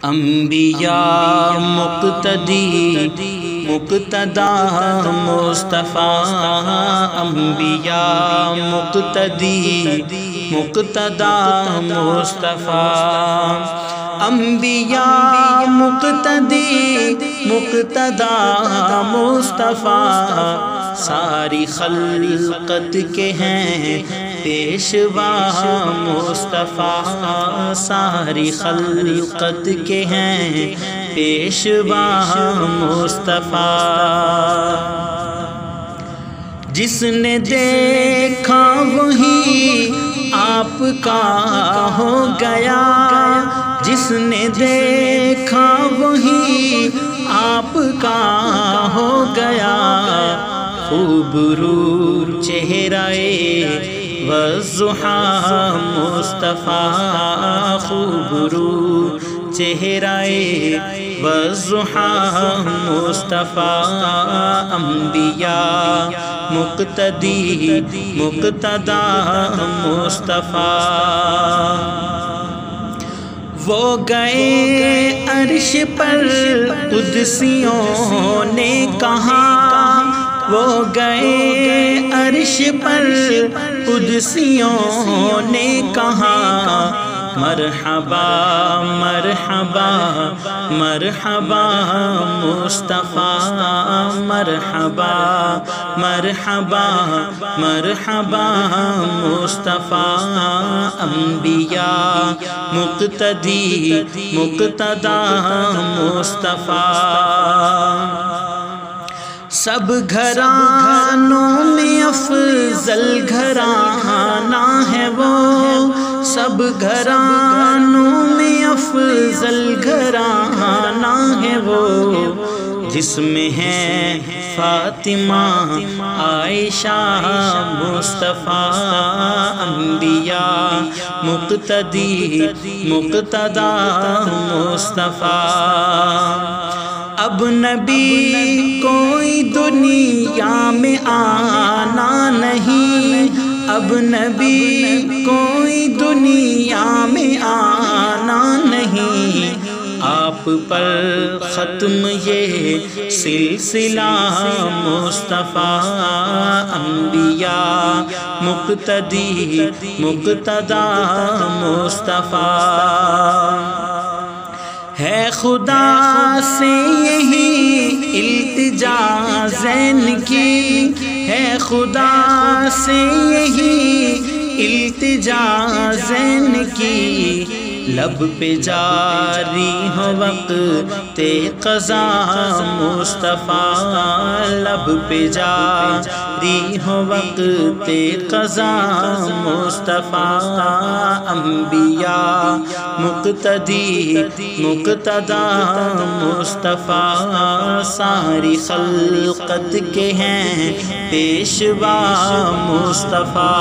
انبیاء مقتدی مقتدا مصطفیٰ، انبیاء مقتدی مقتدا مصطفیٰ، انبیاء مقتدی مقتدا مصطفیٰ، ساری خلقت کے ہیں پیشوا مصطفیٰ، ساری خلقت کے ہیں پیشوا مصطفیٰ، جس نے دیکھا وہی آپ کا ہو گیا، جس نے دیکھا وہی آپ کا ہو گیا، خوب رو چہرہ والضحیٰ مصطفیٰ، خوب رو چہرہ والضحیٰ مصطفیٰ، انبیاء مقتدی مقتدا مصطفیٰ، وہ گئے عرش پر قدسیوں نے کہا، وہ گئے عرش پر قدسیوں نے کہا، مرحبا مرحبا مرحبا مصطفیٰ، مرحبا مرحبا مرحبا مصطفیٰ، انبیاء مقتدی مقتدا مصطفیٰ، سب گھرانوں میں افضل گھرانہ ہے وہ، سب گھرانوں میں افضل گھرانہ ہے وہ، جس میں ہے فاطمہ عائشہ مصطفیٰ، انبیاء مقتدی مقتدا مصطفیٰ، اب نبی کوئی دنیا میں آنا نہیں، اب نبی کوئی دنیا میں آنا نہیں، آپ پر ختم یہ سلسلہ مصطفیٰ، انبیاء مقتدی مقتدا مصطفیٰ، ہے خدا سے یہی التجا زین کی، ہے خدا سے یہی التجا زین کی، لب پہ جاری ہو وقت قضا مصطفیٰ، لب پہ جاری ہو وقت قضا مصطفیٰ، انبیاء مقتدی مقتدا مصطفیٰ، ساری خلقت کے ہیں پیشوا مصطفیٰ۔